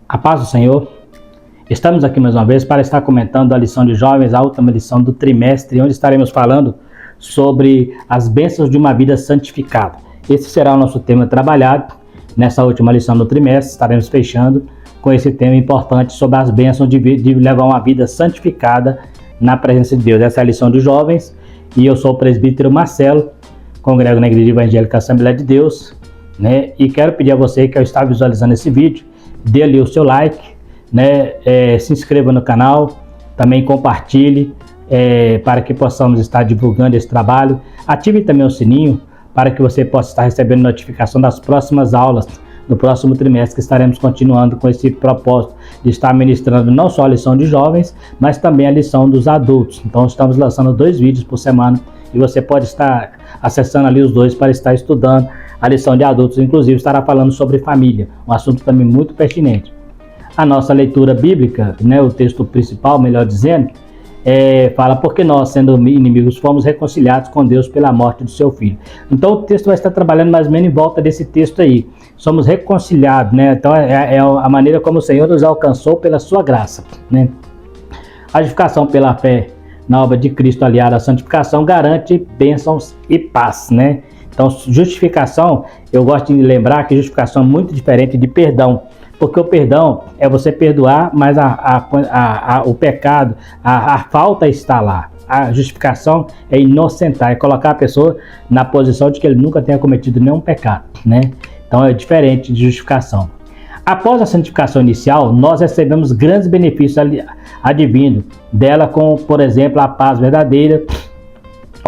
A paz do Senhor. Estamos aqui mais uma vez para estar comentando a lição de jovens, a última lição do trimestre, onde estaremos falando sobre as bênçãos de uma vida santificada. Esse será o nosso tema trabalhado nessa última lição do trimestre. Estaremos fechando com esse tema importante sobre as bênçãos de levar uma vida santificada na presença de Deus. Essa é a lição de jovens e eu sou o presbítero Marcelo, congrego na Igreja Evangélica Assembleia de Deus, e quero pedir a você que ao estar visualizando esse vídeo, dê ali o seu like, se inscreva no canal, também compartilhe para que possamos estar divulgando esse trabalho. Ative também o sininho para que você possa estar recebendo notificação das próximas aulas do próximo trimestre, que estaremos continuando com esse propósito de estar ministrando não só a lição de jovens, mas também a lição dos adultos. Então estamos lançando 2 vídeos por semana e você pode estar acessando ali os 2 para estar estudando a lição de adultos. Inclusive estará falando sobre família, um assunto também muito pertinente. A nossa leitura bíblica, o texto principal, melhor dizendo, fala: porque nós, sendo inimigos, fomos reconciliados com Deus pela morte do seu Filho. Então o texto vai estar trabalhando mais ou menos em volta desse texto aí. Somos reconciliados, Então é a maneira como o Senhor nos alcançou pela sua graça, A justificação pela fé na obra de Cristo aliada à santificação garante bênçãos e paz, Então justificação, eu gosto de lembrar que justificação é muito diferente de perdão. Porque o perdão é você perdoar, mas o pecado, a falta está lá. A justificação é inocentar, é colocar a pessoa na posição de que ele nunca tenha cometido nenhum pecado, Então é diferente de justificação. Após a santificação inicial, nós recebemos grandes benefícios advindo dela, como, por exemplo, a paz verdadeira,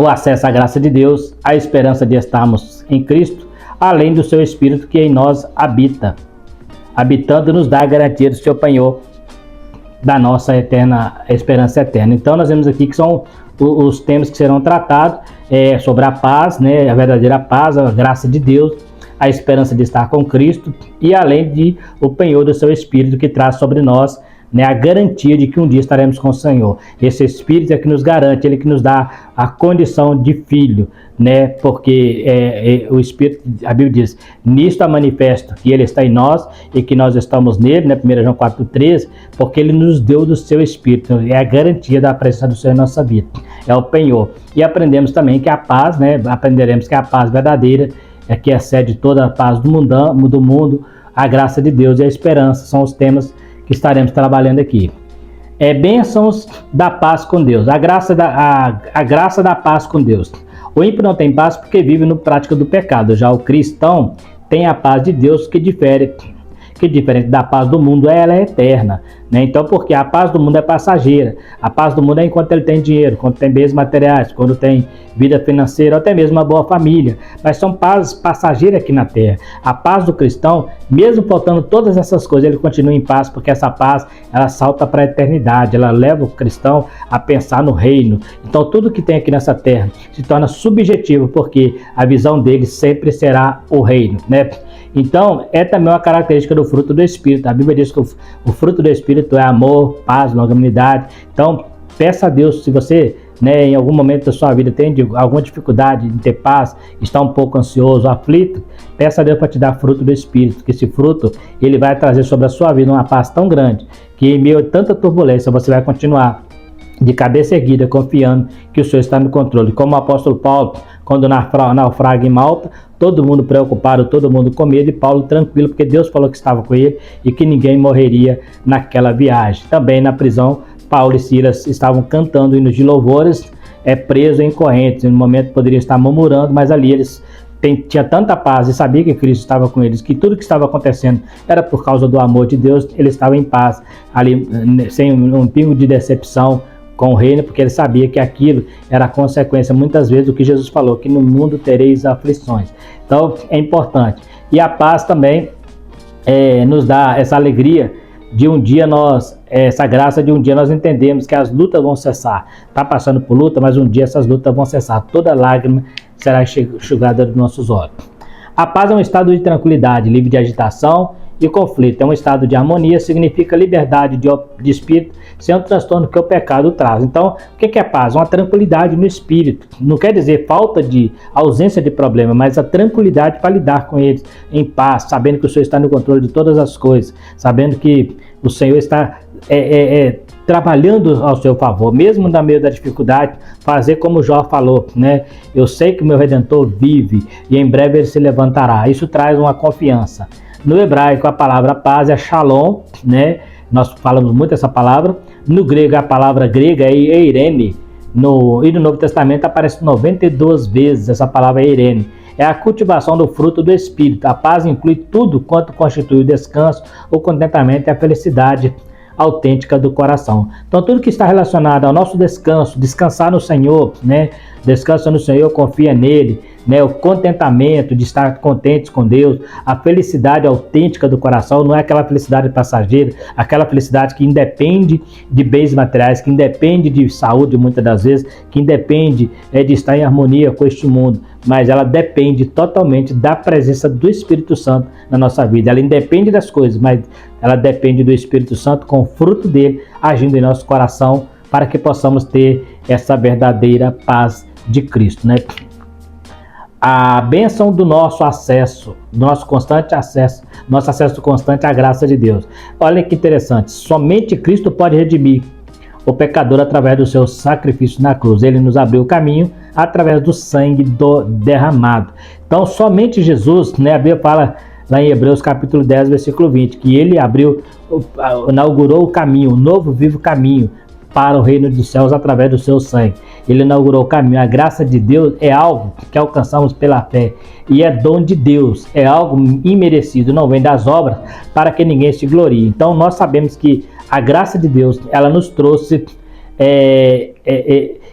o acesso à graça de Deus, a esperança de estarmos em Cristo, além do seu Espírito que em nós habita. Habitando nos dá a garantia do seu penhor da nossa esperança eterna. Então nós vemos aqui que são os temas que serão tratados sobre a paz, a verdadeira paz, a graça de Deus, a esperança de estar com Cristo e além de o penhor do seu Espírito que traz sobre nós a garantia de que um dia estaremos com o Senhor. Esse Espírito é que nos garante, ele que nos dá a condição de filho, porque o Espírito, a Bíblia diz, nisto é manifesto que ele está em nós e que nós estamos nele, 1 João 4,13, porque ele nos deu do seu Espírito, é a garantia da presença do Senhor em nossa vida, é o penhor. E aprendemos também que a paz, aprenderemos que a paz verdadeira é que excede toda a paz do mundo, a graça de Deus e a esperança são os temas que estaremos trabalhando aqui. Bênçãos da paz com Deus, a graça da paz com Deus. O ímpio não tem paz porque vive no prática do pecado, já o cristão tem a paz de Deus que diferente da paz do mundo, ela é eterna, Então, porque a paz do mundo é passageira, a paz do mundo é enquanto ele tem dinheiro, quando tem bens materiais, quando tem vida financeira, ou até mesmo uma boa família, mas são pazes passageiras aqui na terra. A paz do cristão, mesmo faltando todas essas coisas, ele continua em paz, porque essa paz, ela salta para a eternidade, ela leva o cristão a pensar no reino. Então, tudo que tem aqui nessa terra se torna subjetivo, porque a visão dele sempre será o reino, Então, é também uma característica do fruto do Espírito. A Bíblia diz que o fruto do Espírito é amor, paz, longanimidade. Então, peça a Deus, se você, em algum momento da sua vida tem alguma dificuldade em ter paz, está um pouco ansioso, aflito, peça a Deus para te dar fruto do Espírito, que esse fruto, ele vai trazer sobre a sua vida uma paz tão grande, que em meio a tanta turbulência, você vai continuar de cabeça erguida, confiando que o Senhor está no controle. Como o apóstolo Paulo, quando naufraga em Malta, todo mundo preocupado, todo mundo com medo, e Paulo tranquilo, porque Deus falou que estava com ele e que ninguém morreria naquela viagem. Também na prisão, Paulo e Silas estavam cantando hinos de louvores, presos em correntes. No momento poderiam estar murmurando, mas ali eles tinha tanta paz e sabia que Cristo estava com eles, que tudo que estava acontecendo era por causa do amor de Deus. Ele estava em paz ali, sem um pingo de decepção com o reino, porque ele sabia que aquilo era a consequência, muitas vezes, do que Jesus falou, que no mundo tereis aflições. Então, é importante. E a paz também nos dá essa alegria de um dia essa graça de um dia nós entendemos que as lutas vão cessar. Está passando por luta, mas um dia essas lutas vão cessar. Toda lágrima será enxugada dos nossos olhos. A paz é um estado de tranquilidade, livre de agitação de conflito. É um estado de harmonia, significa liberdade de espírito, sem o transtorno que o pecado traz. Então, o que é paz? Uma tranquilidade no espírito. Não quer dizer falta de ausência de problema, mas a tranquilidade para lidar com eles em paz, sabendo que o Senhor está no controle de todas as coisas, sabendo que o Senhor está trabalhando ao seu favor, mesmo no meio da dificuldade, fazer como Jó falou, né? Eu sei que o meu Redentor vive e em breve ele se levantará. Isso traz uma confiança. No hebraico, a palavra paz é shalom, né? Nós falamos muito essa palavra. No grego, a palavra grega é eirene. E no Novo Testamento aparece 92 vezes essa palavra eirene. É a cultivação do fruto do Espírito. A paz inclui tudo quanto constitui o descanso, o contentamento e a felicidade autêntica do coração. Então, tudo que está relacionado ao nosso descanso, descansar no Senhor, né? Descansa no Senhor, confia nele, né? O contentamento de estar contentes com Deus, a felicidade autêntica do coração, não é aquela felicidade passageira, aquela felicidade que independe de bens materiais, que independe de saúde muitas das vezes, que independe de estar em harmonia com este mundo, mas ela depende totalmente da presença do Espírito Santo na nossa vida. Ela independe das coisas, mas ela depende do Espírito Santo com o fruto dele agindo em nosso coração para que possamos ter essa verdadeira paz de Cristo, né? A bênção do nosso acesso, nosso acesso constante à graça de Deus. Olha que interessante, somente Cristo pode redimir o pecador através do seu sacrifício na cruz. Ele nos abriu o caminho através do sangue derramado. Então, somente Jesus, né, a Bíblia fala lá em Hebreus capítulo 10, versículo 20, que ele inaugurou o caminho, o novo vivo caminho para o reino dos céus através do seu sangue. Ele inaugurou o caminho. A graça de Deus é algo que alcançamos pela fé e é dom de Deus, é algo imerecido, não vem das obras para que ninguém se glorie. Então nós sabemos que a graça de Deus, ela nos trouxe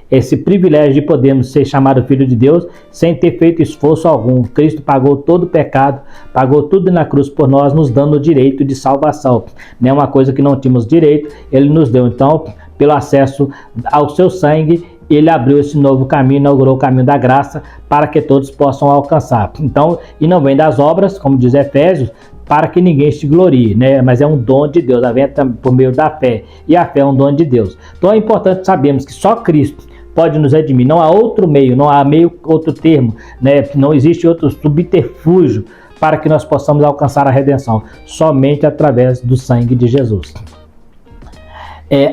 esse privilégio de podermos ser chamados filho de Deus sem ter feito esforço algum. Cristo pagou todo o pecado, pagou tudo na cruz por nós, nos dando o direito de salvação. Não é uma coisa que não tínhamos direito, ele nos deu. Então, pelo acesso ao seu sangue, ele abriu esse novo caminho, inaugurou o caminho da graça para que todos possam alcançar. Então, e não vem das obras, como diz Efésios, para que ninguém se glorie, né? Mas é um dom de Deus, vem por meio da fé, e a fé é um dom de Deus. Então é importante sabermos que só Cristo pode nos redimir, não há outro meio, não há outro termo, né? Não existe outro subterfúgio para que nós possamos alcançar a redenção, somente através do sangue de Jesus.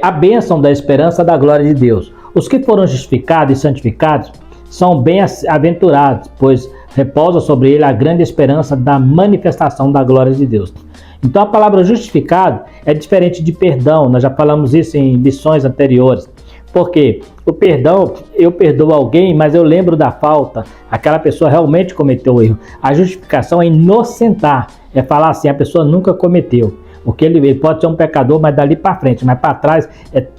A bênção da esperança da glória de Deus. Os que foram justificados e santificados são bem-aventurados, pois repousa sobre ele a grande esperança da manifestação da glória de Deus. Então a palavra justificado é diferente de perdão, nós já falamos isso em lições anteriores. Porque o perdão, eu perdoo alguém, mas eu lembro da falta, aquela pessoa realmente cometeu o erro. A justificação é inocentar, é falar assim, a pessoa nunca cometeu. Porque ele pode ser um pecador, mas dali para frente, mas para trás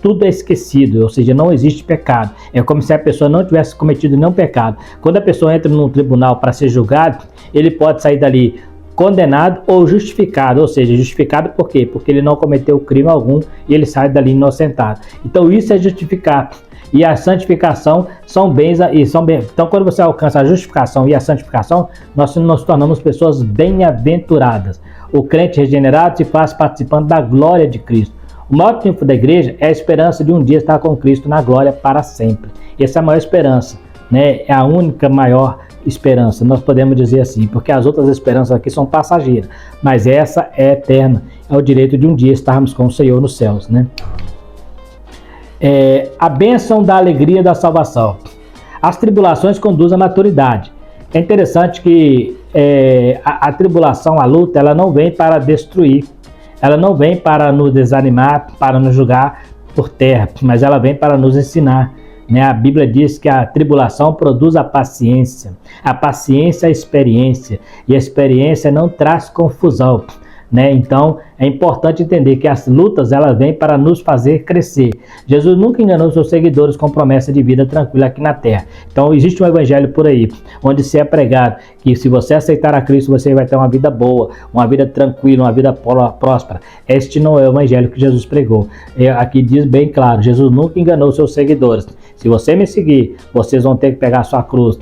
tudo é esquecido, ou seja, não existe pecado. É como se a pessoa não tivesse cometido nenhum pecado. Quando a pessoa entra num tribunal para ser julgado, ele pode sair dali condenado ou justificado, ou seja, justificado por quê? Porque ele não cometeu crime algum e ele sai dali inocentado. Então isso é justificar. E a santificação são bens. Então quando você alcança a justificação e a santificação, nós nos tornamos pessoas bem-aventuradas. O crente regenerado se faz participando da glória de Cristo. O maior triunfo da igreja é a esperança de um dia estar com Cristo na glória para sempre. Essa é a maior esperança, né? É a única maior esperança, nós podemos dizer assim, porque as outras esperanças aqui são passageiras, mas essa é eterna, é o direito de um dia estarmos com o Senhor nos céus, né? A bênção da alegria da salvação. As tribulações conduzem à maturidade. É interessante que a tribulação, a luta, ela não vem para destruir, ela não vem para nos desanimar, para nos jogar por terra, mas ela vem para nos ensinar. A Bíblia diz que a tribulação produz a paciência a experiência, e a experiência não traz confusão, Então é importante entender que as lutas elas vêm para nos fazer crescer. Jesus nunca enganou seus seguidores com promessa de vida tranquila aqui na terra. Então existe um evangelho por aí, onde se é pregado que se você aceitar a Cristo, você vai ter uma vida boa, uma vida tranquila, uma vida próspera. Este não é o evangelho que Jesus pregou. Aqui diz bem claro, Jesus nunca enganou seus seguidores. Se você me seguir, vocês vão ter que pegar a sua cruz,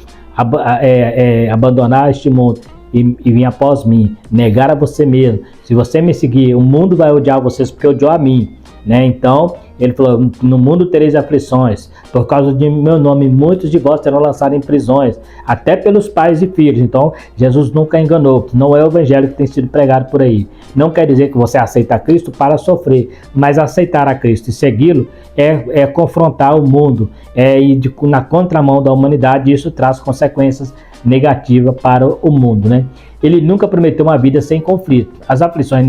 abandonar este mundo e vir após mim, negar a você mesmo. se você me seguir, o mundo vai odiar vocês porque odiou a mim, né? Então, ele falou, no mundo tereis aflições, por causa de meu nome, muitos de vós serão lançados em prisões, até pelos pais e filhos. Então, Jesus nunca enganou, não é o evangelho que tem sido pregado por aí. Não quer dizer que você aceita Cristo para sofrer, mas aceitar a Cristo e segui-lo é confrontar o mundo, é ir na contramão da humanidade, e isso traz consequências negativas para o mundo, né? Ele nunca prometeu uma vida sem conflito. As aflições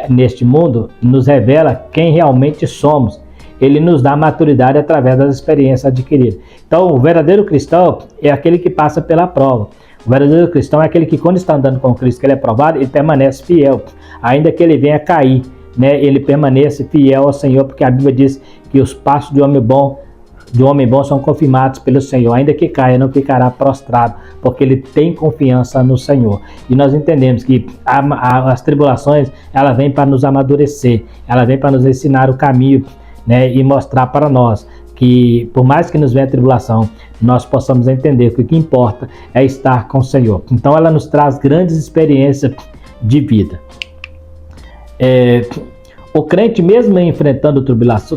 neste mundo nos revela quem realmente somos. Ele nos dá maturidade através das experiências adquiridas. Então, o verdadeiro cristão é aquele que passa pela prova. O verdadeiro cristão é aquele que, quando está andando com Cristo, que ele é provado, ele permanece fiel, ainda que ele venha cair, né? Ele permanece fiel ao Senhor, porque a Bíblia diz que os passos de homem bom são confirmados pelo Senhor, ainda que caia, não ficará prostrado, porque ele tem confiança no Senhor. E nós entendemos que as tribulações, ela vem para nos amadurecer, ela vem para nos ensinar o caminho, né, e mostrar para nós que, por mais que nos venha a tribulação, nós possamos entender que o que importa é estar com o Senhor. Então ela nos traz grandes experiências de vida. O crente, mesmo enfrentando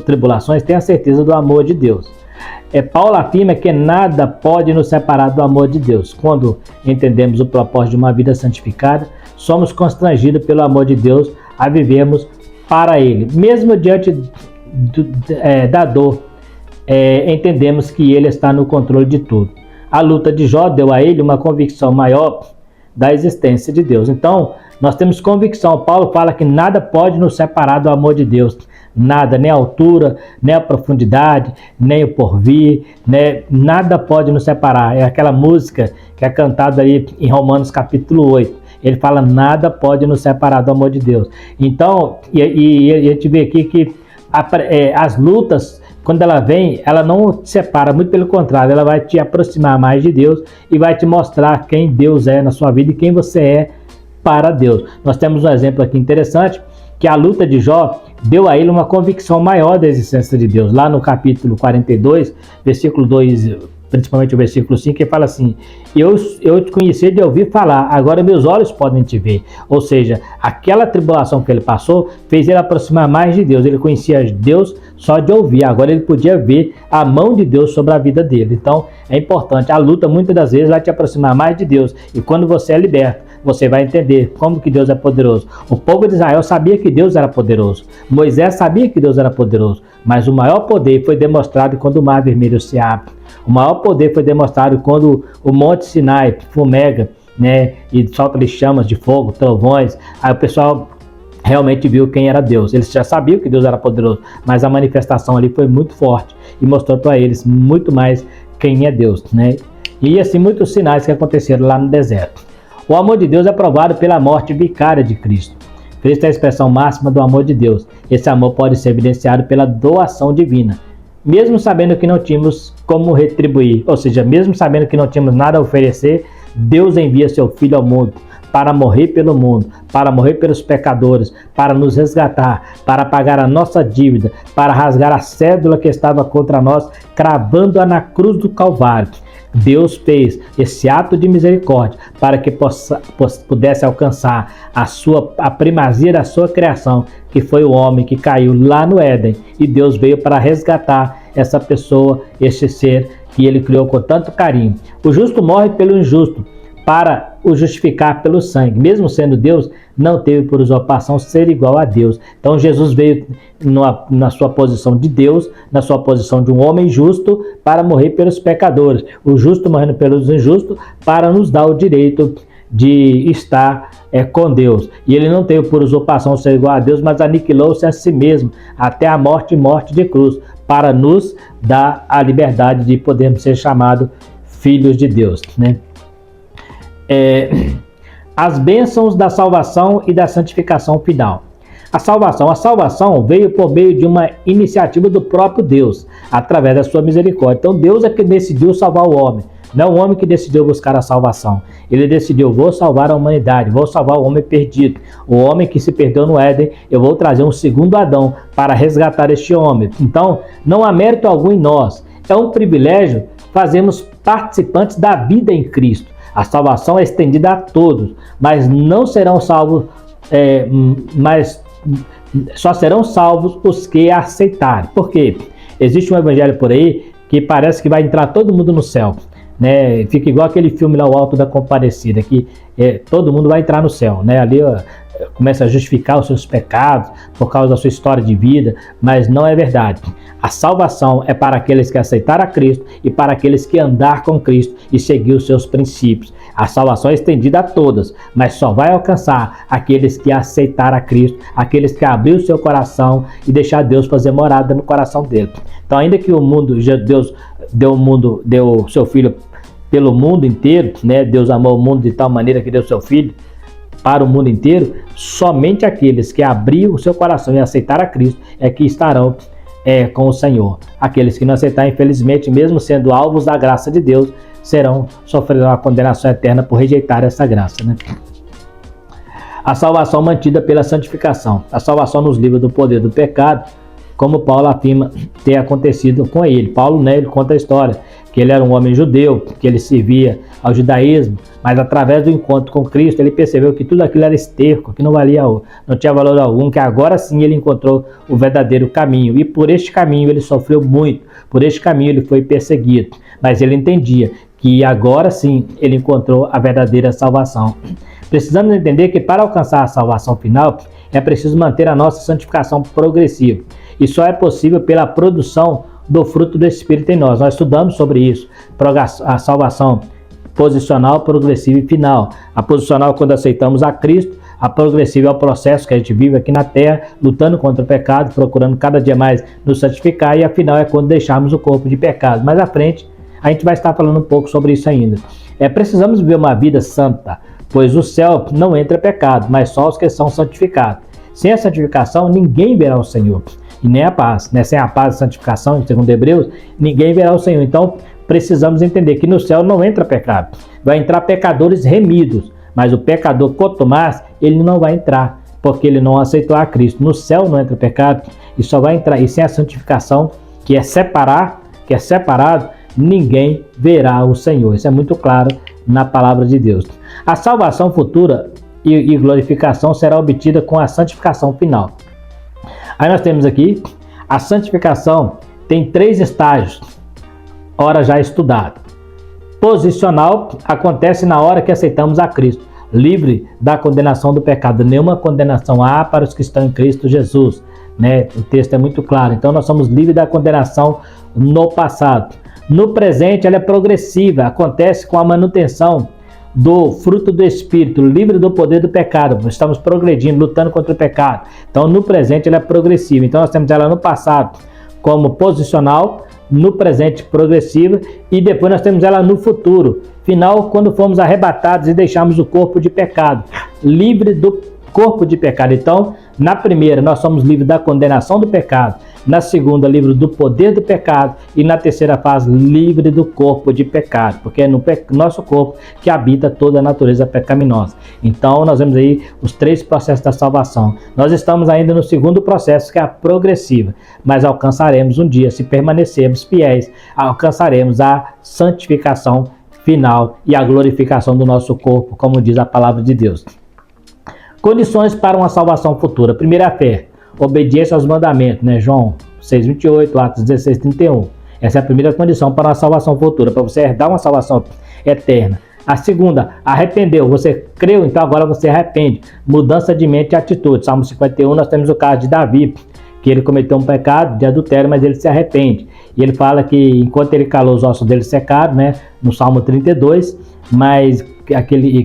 tribulações, tem a certeza do amor de Deus. Paulo afirma que nada pode nos separar do amor de Deus. Quando entendemos o propósito de uma vida santificada, somos constrangidos pelo amor de Deus a vivermos para Ele. Mesmo diante da dor, entendemos que Ele está no controle de tudo. A luta de Jó deu a ele uma convicção maior da existência de Deus. Então, nós temos convicção. Paulo fala que nada pode nos separar do amor de Deus. Nada, nem a altura, nem a profundidade, nem o porvir, né? Nada pode nos separar. É aquela música que é cantada aí em Romanos capítulo 8. Ele fala, nada pode nos separar do amor de Deus. Então, e a gente vê aqui que as lutas, quando ela vem, ela não te separa, muito pelo contrário, ela vai te aproximar mais de Deus e vai te mostrar quem Deus é na sua vida e quem você é para Deus. Nós temos um exemplo aqui interessante, que a luta de Jó deu a ele uma convicção maior da existência de Deus. Lá no capítulo 42, versículo 2, principalmente o versículo 5, ele fala assim, eu te conheci de ouvir falar, agora meus olhos podem te ver. Ou seja, aquela tribulação que ele passou fez ele aproximar mais de Deus. Ele conhecia Deus só de ouvir, agora ele podia ver a mão de Deus sobre a vida dele. Então é importante, a luta muitas das vezes vai te aproximar mais de Deus, e quando você é liberto, você vai entender como que Deus é poderoso. O povo de Israel sabia que Deus era poderoso, Moisés sabia que Deus era poderoso, mas o maior poder foi demonstrado quando o Mar Vermelho se abre. O maior poder foi demonstrado quando o Monte Sinai fumega, né, e solta chamas de fogo, trovões. Aí o pessoal realmente viu quem era Deus. Eles já sabiam que Deus era poderoso, mas a manifestação ali foi muito forte e mostrou para eles muito mais quem é Deus, né? E assim muitos sinais que aconteceram lá no deserto. O amor de Deus é provado pela morte vicária de Cristo. Cristo é a expressão máxima do amor de Deus. Esse amor pode ser evidenciado pela doação divina. Mesmo sabendo que não tínhamos como retribuir, ou seja, mesmo sabendo que não tínhamos nada a oferecer, Deus envia seu Filho ao mundo para morrer pelo mundo, para morrer pelos pecadores, para nos resgatar, para pagar a nossa dívida, para rasgar a cédula que estava contra nós, cravando-a na cruz do Calvário. Deus fez esse ato de misericórdia para que pudesse alcançar a primazia da sua criação, que foi o homem que caiu lá no Éden, e Deus veio para resgatar essa pessoa, esse ser que ele criou com tanto carinho. O justo morre pelo injusto, para o justificar pelo sangue. Mesmo sendo Deus, não teve por usurpação ser igual a Deus. Então Jesus veio na sua posição de Deus, na sua posição de um homem justo, para morrer pelos pecadores. O justo morrendo pelos injustos, para nos dar o direito de estar com Deus. E ele não teve por usurpação ser igual a Deus, mas aniquilou-se a si mesmo, até a morte e morte de cruz, para nos dar a liberdade de podermos ser chamados filhos de Deus, né? As bênçãos da salvação e da santificação final. A salvação veio por meio de uma iniciativa do próprio Deus, através da sua misericórdia. Então Deus é que decidiu salvar o homem, não é o homem que decidiu buscar a salvação. Ele decidiu, vou salvar a humanidade, vou salvar o homem perdido, o homem que se perdeu no Éden, eu vou trazer um segundo Adão para resgatar este homem. Então não há mérito algum em nós, é um privilégio fazermos participantes da vida em Cristo. A salvação é estendida a todos, mas não serão salvos mas só serão salvos os que aceitarem. Por quê? Existe um evangelho por aí que parece que vai entrar todo mundo no céu, né? Fica igual aquele filme lá, O Alto da Compadecida, que todo mundo vai entrar no céu, né? Ali começa a justificar os seus pecados por causa da sua história de vida, mas não é verdade. A salvação é para aqueles que aceitaram a Cristo e para aqueles que andar com Cristo e seguir os seus princípios. A salvação é estendida a todas, mas só vai alcançar aqueles que aceitaram a Cristo, aqueles que abriram o seu coração e deixar Deus fazer morada no coração dele. Então, ainda que o mundo, Deus deu o seu Filho pelo mundo inteiro, né? Deus amou o mundo de tal maneira que deu o seu Filho para o mundo inteiro, somente aqueles que abriram o seu coração e aceitaram a Cristo é que estarão com o Senhor. Aqueles que não aceitarem, infelizmente, mesmo sendo alvos da graça de Deus, sofrerão a condenação eterna por rejeitar essa graça, né? A salvação mantida pela santificação. A salvação nos livra do poder do pecado, como Paulo afirma ter acontecido com ele. Paulo, né, ele conta a história, que ele era um homem judeu, que ele servia ao judaísmo, mas através do encontro com Cristo, ele percebeu que tudo aquilo era esterco, que não tinha valor algum, que agora sim ele encontrou o verdadeiro caminho, e por este caminho ele sofreu muito, por este caminho ele foi perseguido, mas ele entendia que agora sim ele encontrou a verdadeira salvação. Precisamos entender que para alcançar a salvação final, é preciso manter a nossa santificação progressiva, e só é possível pela produção do fruto do Espírito em nós. Nós estudamos sobre isso, a salvação posicional, progressiva e final. A posicional quando aceitamos a Cristo, a progressiva é o processo que a gente vive aqui na terra, lutando contra o pecado, procurando cada dia mais nos santificar, e a final é quando deixarmos o corpo de pecado. Mais à frente, a gente vai estar falando um pouco sobre isso ainda. Precisamos viver uma vida santa, pois o céu não entra pecado, mas só os que são santificados. Sem a santificação, ninguém verá o Senhor, e nem a paz, né? Sem a paz e santificação, segundo Hebreus, ninguém verá o Senhor. Então, precisamos entender que no céu não entra pecado. Vai entrar pecadores remidos, mas o pecador contumaz, ele não vai entrar, porque ele não aceitou a Cristo. No céu não entra pecado, e só vai entrar, e sem a santificação, que é separado, ninguém verá o Senhor. Isso é muito claro na palavra de Deus. A salvação futura e glorificação será obtida com a santificação final. Aí nós temos aqui, a santificação tem 3 estágios, ora já estudado. Posicional acontece na hora que aceitamos a Cristo, livre da condenação do pecado. Nenhuma condenação há para os que estão em Cristo Jesus, né? O texto é muito claro. Então nós somos livres da condenação no passado. No presente ela é progressiva, acontece com a manutenção do fruto do Espírito, livre do poder do pecado. Estamos progredindo, lutando contra o pecado. Então no presente ela é progressiva. Então nós temos ela no passado como posicional, no presente progressiva, e depois nós temos ela no futuro final, quando fomos arrebatados e deixamos o corpo de pecado, livre do corpo de pecado. Então na primeira nós somos livres da condenação do pecado, na segunda livre do poder do pecado, e na terceira fase livre do corpo de pecado, porque é no nosso corpo que habita toda a natureza pecaminosa. Então nós vemos aí os 3 processos da salvação. Nós estamos ainda no segundo processo, que é a progressiva, mas alcançaremos um dia, se permanecermos fiéis, alcançaremos a santificação final e a glorificação do nosso corpo, como diz a palavra de Deus. Condições para uma salvação futura. Primeira, a fé, obediência aos mandamentos, né? João 6:28, Atos 16:31. Essa é a primeira condição para uma salvação futura, para você herdar uma salvação eterna. A segunda, arrependeu, você creu, então agora você arrepende. Mudança de mente e atitude. Salmo 51, nós temos o caso de Davi, que ele cometeu um pecado de adultério, mas ele se arrepende. E ele fala que enquanto ele calou, os ossos dele secaram, né? No Salmo 32, mas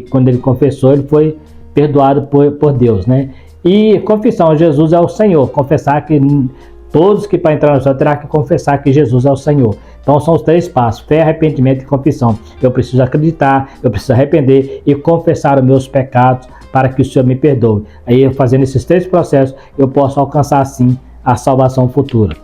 quando ele confessou, ele foi perdoado por Deus, né? E confissão, Jesus é o Senhor. Confessar que todos que para entrar no céu terá que confessar que Jesus é o Senhor. Então são os 3 passos: fé, arrependimento e confissão. Eu preciso acreditar, eu preciso arrepender e confessar os meus pecados para que o Senhor me perdoe. Aí eu fazendo esses 3 processos, eu posso alcançar assim a salvação futura.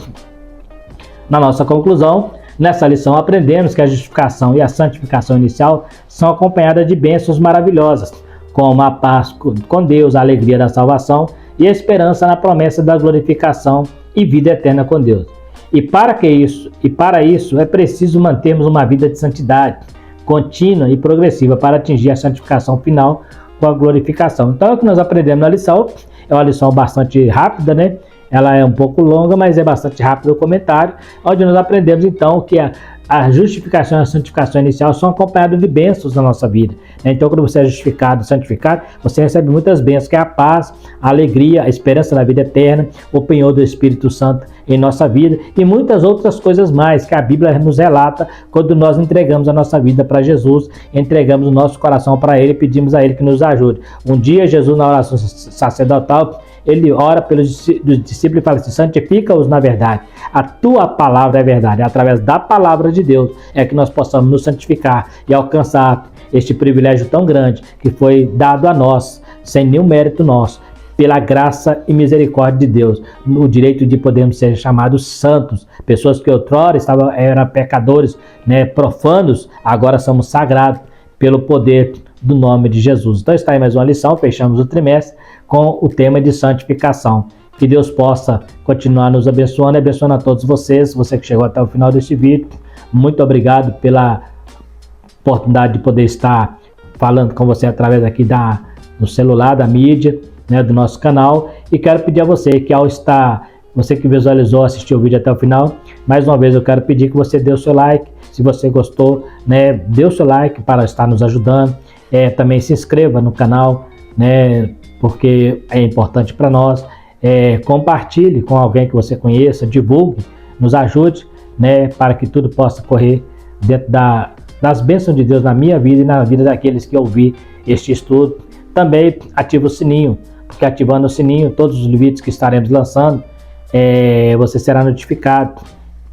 Na nossa conclusão, nessa lição aprendemos que a justificação e a santificação inicial são acompanhadas de bênçãos maravilhosas, como a paz com Deus, a alegria da salvação e a esperança na promessa da glorificação e vida eterna com Deus. E para isso é preciso mantermos uma vida de santidade contínua e progressiva para atingir a santificação final com a glorificação. Então, o que nós aprendemos na lição é uma lição bastante rápida, né? Ela é um pouco longa, mas é bastante rápido o comentário, onde nós aprendemos então que a justificação e a santificação inicial são acompanhadas de bênçãos na nossa vida. Então, quando você é justificado, santificado, você recebe muitas bênçãos, que é a paz, a alegria, a esperança na vida eterna, o penhor do Espírito Santo em nossa vida e muitas outras coisas mais que a Bíblia nos relata quando nós entregamos a nossa vida para Jesus, entregamos o nosso coração para Ele e pedimos a Ele que nos ajude. Um dia, Jesus, na oração sacerdotal, ele ora pelos discípulos e fala assim: santifica-os na verdade, a tua palavra é verdade. Através da palavra de Deus é que nós possamos nos santificar e alcançar este privilégio tão grande que foi dado a nós, sem nenhum mérito nosso, pela graça e misericórdia de Deus, o direito de podermos ser chamados santos, pessoas que outrora eram pecadores, né, profanos, agora somos sagrados pelo poder do nome de Jesus. Então está aí mais uma lição, fechamos o trimestre com o tema de santificação. Que Deus possa continuar nos abençoando e abençoando a todos vocês, você que chegou até o final deste vídeo. Muito obrigado pela oportunidade de poder estar falando com você através aqui do celular, da mídia, né, do nosso canal. E quero pedir a você que você que visualizou, assistiu o vídeo até o final, mais uma vez eu quero pedir que você dê o seu like. Se você gostou, né, dê o seu like para estar nos ajudando. Também se inscreva no canal, né, porque é importante para nós. Compartilhe com alguém que você conheça, divulgue, nos ajude, né, para que tudo possa correr dentro das bênçãos de Deus na minha vida e na vida daqueles que ouvir este estudo. Também ative o sininho, porque ativando o sininho, todos os vídeos que estaremos lançando, você será notificado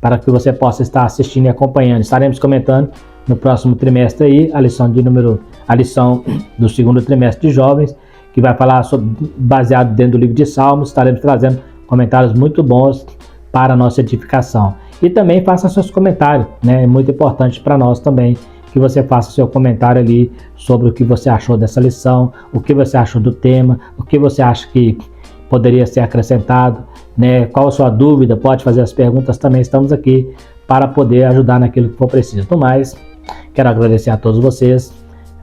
para que você possa estar assistindo e acompanhando. Estaremos comentando no próximo trimestre aí a lição do segundo trimestre de jovens, que vai falar baseado dentro do livro de Salmos. Estaremos trazendo comentários muito bons para a nossa edificação. E também faça seus comentários, né? É muito importante para nós também que você faça seu comentário ali sobre o que você achou dessa lição, o que você achou do tema, o que você acha que poderia ser acrescentado, né? Qual a sua dúvida? Pode fazer as perguntas também. Estamos aqui para poder ajudar naquilo que for preciso. No mais, quero agradecer a todos vocês.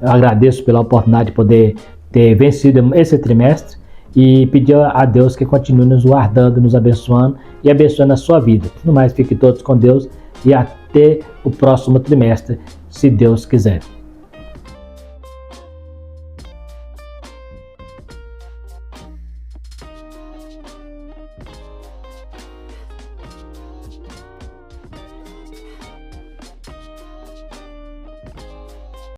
Eu agradeço pela oportunidade de poder ter vencido esse trimestre e pedir a Deus que continue nos guardando, nos abençoando e abençoando a sua vida. No mais, fiquem todos com Deus e até o próximo trimestre, se Deus quiser.